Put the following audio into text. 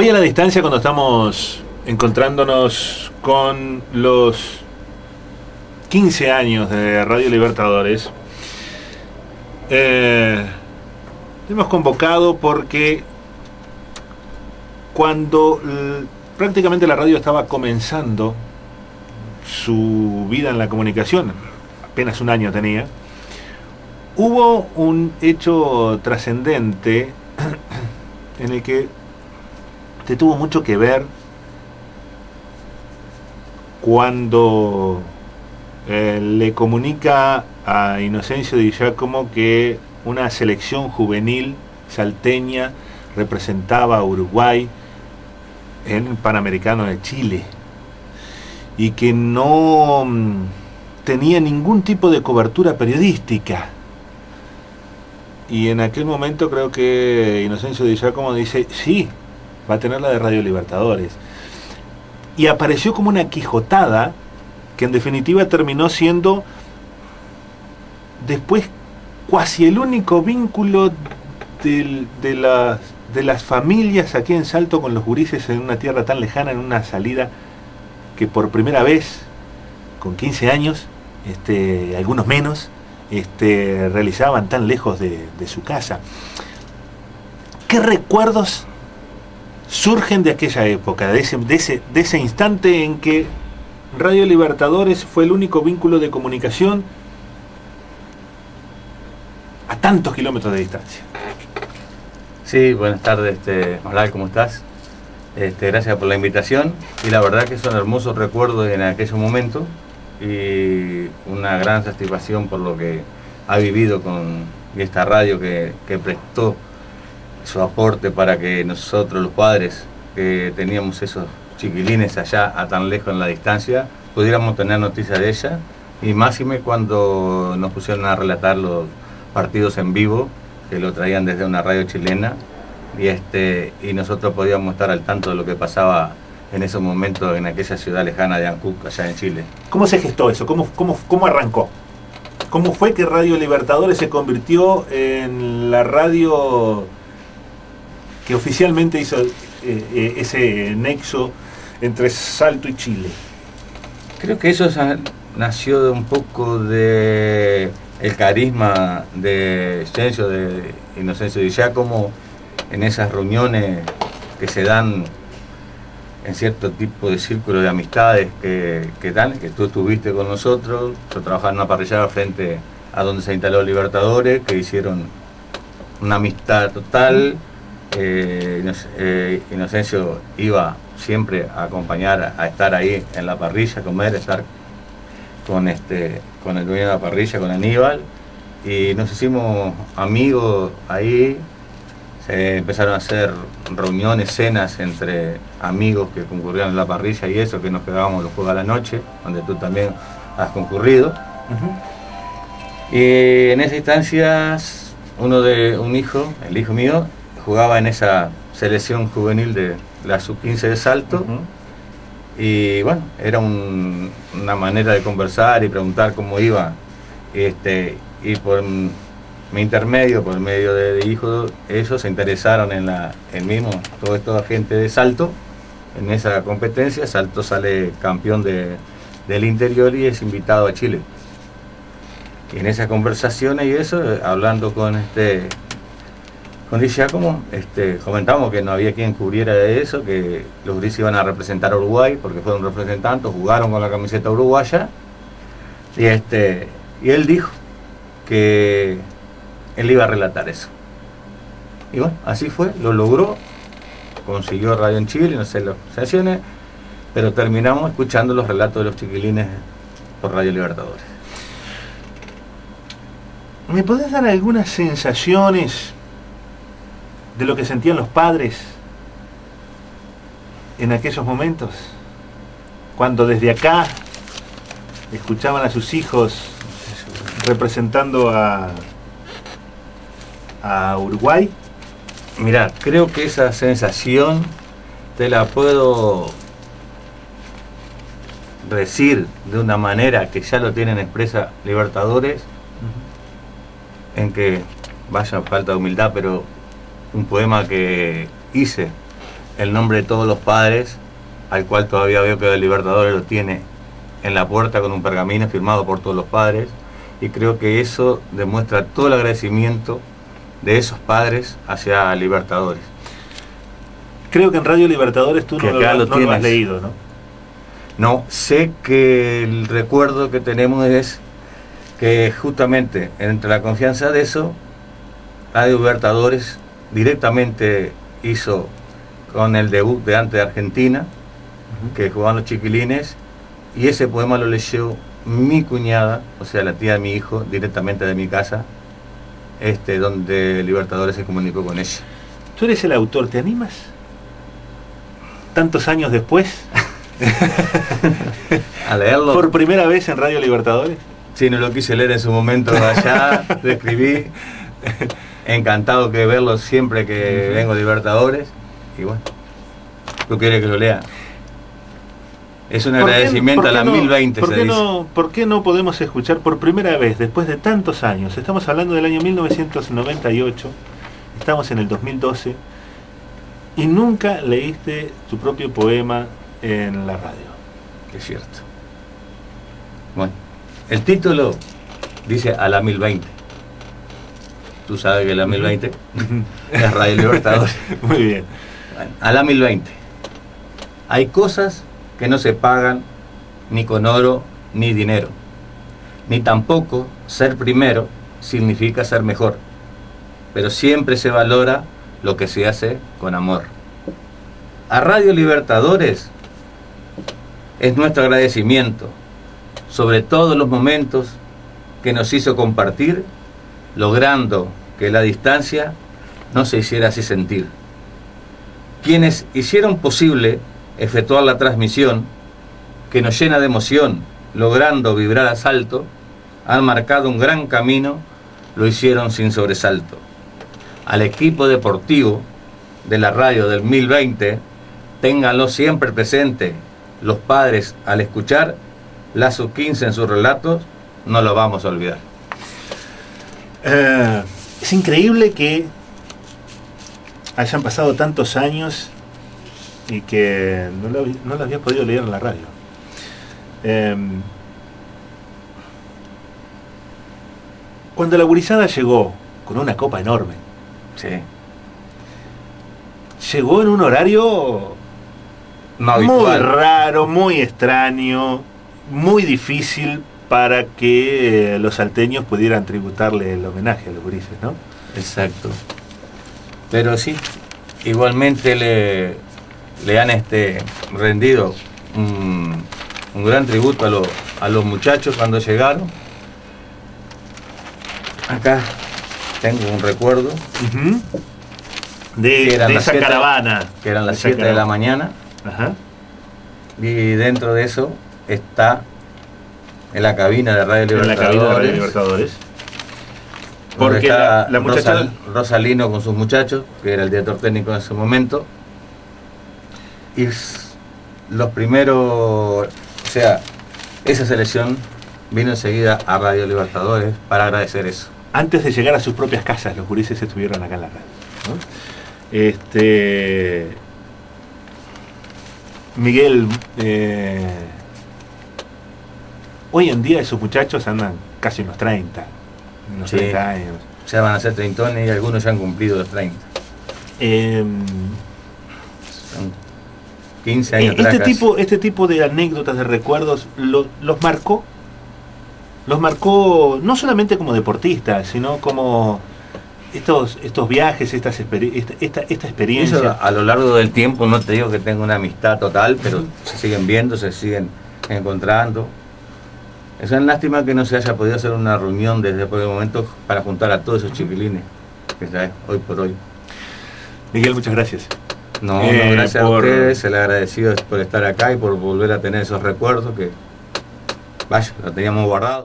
Hoy a la distancia, cuando estamos encontrándonos con los 15 años de Radio Libertadores, hemos convocado porque cuando prácticamente la radio estaba comenzando su vida en la comunicación, apenas un año tenía, hubo un hecho trascendente en el que tuvo mucho que ver cuando le comunica a Inocencio Di Giacomo que una selección juvenil salteña representaba a Uruguay en el Panamericano de Chile y que no tenía ningún tipo de cobertura periodística. Y en aquel momento creo que Inocencio Di Giacomo dice, sí, va a tener la de Radio Libertadores. Y apareció como una quijotada que en definitiva terminó siendo después casi el único vínculo de las familias aquí en Salto con los gurises en una tierra tan lejana, en una salida que por primera vez, con 15 años, algunos menos, realizaban tan lejos de su casa. ¿Qué recuerdos surgen de aquella época, de ese instante en que Radio Libertadores fue el único vínculo de comunicación a tantos kilómetros de distancia? Sí, buenas tardes, Maral, ¿cómo estás? Gracias por la invitación, y la verdad que son hermosos recuerdos en aquellos momentos y una gran satisfacción por lo que ha vivido con esta radio que prestó su aporte para que nosotros los padres que teníamos esos chiquilines allá a tan lejos en la distancia pudiéramos tener noticias de ella, y máxime cuando nos pusieron a relatar los partidos en vivo que lo traían desde una radio chilena y nosotros podíamos estar al tanto de lo que pasaba en esos momentos en aquella ciudad lejana de Ancud, allá en Chile. ¿Cómo se gestó eso? ¿Cómo arrancó? ¿Cómo fue que Radio Libertadores se convirtió en la radio que oficialmente hizo ese nexo entre Salto y Chile? Creo que eso nació de un poco de el carisma de Inocencio Di Giacomo en esas reuniones que se dan en cierto tipo de círculo de amistades que tú estuviste con nosotros. Yo trabajaba en una parrillada frente a donde se instaló Libertadores, que hicieron una amistad total. Inocencio iba siempre a acompañar, a estar ahí en la parrilla, a comer, a estar con el dueño de la parrilla, con Aníbal, y nos hicimos amigos ahí. Se empezaron a hacer reuniones, cenas entre amigos que concurrían en la parrilla y eso, que nos pegábamos los juegos a la noche, donde tú también has concurrido. Y en esa instancia un hijo, el hijo mío, jugaba en esa selección juvenil de la sub-15 de Salto. Y bueno, era una manera de conversar y preguntar cómo iba, y por mi intermedio, por medio de hijos, ellos se interesaron en el mismo, toda gente de Salto, en esa competencia. Salto sale campeón del interior y es invitado a Chile. Y en esas conversaciones y eso, hablando con Di Giacomo, comentamos que no había quien cubriera de eso, que los grises iban a representar a Uruguay porque fueron representantes, jugaron con la camiseta uruguaya, y él dijo que él iba a relatar eso. Y bueno, así fue, lo logró, consiguió radio en Chile, no sé las sensaciones, pero terminamos escuchando los relatos de los chiquilines por Radio Libertadores. ¿Me podés dar algunas sensaciones de lo que sentían los padres en aquellos momentos, cuando desde acá escuchaban a sus hijos representando a Uruguay? Mira, creo que esa sensación te la puedo decir de una manera que ya lo tienen expresa Libertadores, en que, vaya falta de humildad, pero un poema que hice el nombre de todos los padres, al cual todavía veo que el Libertadores lo tiene en la puerta con un pergamino firmado por todos los padres, y creo que eso demuestra todo el agradecimiento de esos padres hacia Libertadores. Creo que en Radio Libertadores tú no lo has leído, ¿no? No, sé que el recuerdo que tenemos es que justamente entre la confianza de eso, Radio Libertadores directamente hizo con el debut de Antes de Argentina, que jugaban los chiquilines, y ese poema lo leyó mi cuñada, o sea, la tía de mi hijo, directamente de mi casa, donde Libertadores se comunicó con ella. ¿Tú eres el autor? ¿Te animas? ¿Tantos años después? A leerlo. ¿Por primera vez en Radio Libertadores? Sí, no lo quise leer en su momento allá, lo escribí. Encantado de verlo siempre que vengo a Libertadores. Y bueno, ¿tú quieres que lo lea? Es un agradecimiento a la 1020, se dice. ¿Por qué no podemos escuchar por primera vez, después de tantos años? Estamos hablando del año 1998, estamos en el 2012, y nunca leíste tu propio poema en la radio. Es cierto. Bueno, el título dice A la 1020. Tú sabes que la 1020 es Radio Libertadores. Muy bien. Bueno, a la 1020. Hay cosas que no se pagan ni con oro ni dinero. Ni tampoco ser primero significa ser mejor. Pero siempre se valora lo que se hace con amor. A Radio Libertadores es nuestro agradecimiento sobre todos los momentos que nos hizo compartir, logrando que la distancia no se hiciera así sentir. Quienes hicieron posible efectuar la transmisión, que nos llena de emoción, logrando vibrar a salto, han marcado un gran camino, lo hicieron sin sobresalto. Al equipo deportivo de la radio del 1020, ténganlo siempre presente. Los padres, al escuchar la sub-15 en sus relatos, no lo vamos a olvidar. Es increíble que hayan pasado tantos años y que no lo había podido leer en la radio. Cuando la gurizada llegó con una copa enorme, Sí. llegó en un horario No muy habitual. raro, muy extraño, muy difícil para que los salteños pudieran tributarle el homenaje a los gurises, ¿no? Exacto. Pero sí, igualmente le han rendido un gran tributo a los muchachos cuando llegaron. Acá tengo un recuerdo. De esa caravana. Que eran las 7 de la mañana. Ajá. Y dentro de eso está en la cabina de Radio En la cabina de Radio Libertadores. Libertadores. Porque Porque está la muchacha... Rosalino con sus muchachos, que era el director técnico en ese momento. Y los primeros, o sea, esa selección vino enseguida a Radio Libertadores para agradecer eso. Antes de llegar a sus propias casas, los gurises estuvieron acá en la radio, ¿no? Miguel, hoy en día esos muchachos andan casi unos 30, unos Sí. 30 años. Ya van a ser treintones y algunos ya han cumplido los 30. Son 15 años atrás casi. Este tipo de anécdotas, de recuerdos, los marcó no solamente como deportistas, sino como estos viajes, esta experiencia. Eso a lo largo del tiempo, no te digo que tenga una amistad total, pero se siguen viendo, se siguen encontrando. Es una lástima que no se haya podido hacer una reunión desde por el momento para juntar a todos esos chiquilines, que ya es hoy por hoy. Miguel, muchas gracias. No, gracias a ustedes, el agradecido por estar acá y por volver a tener esos recuerdos que, vaya, lo teníamos guardado.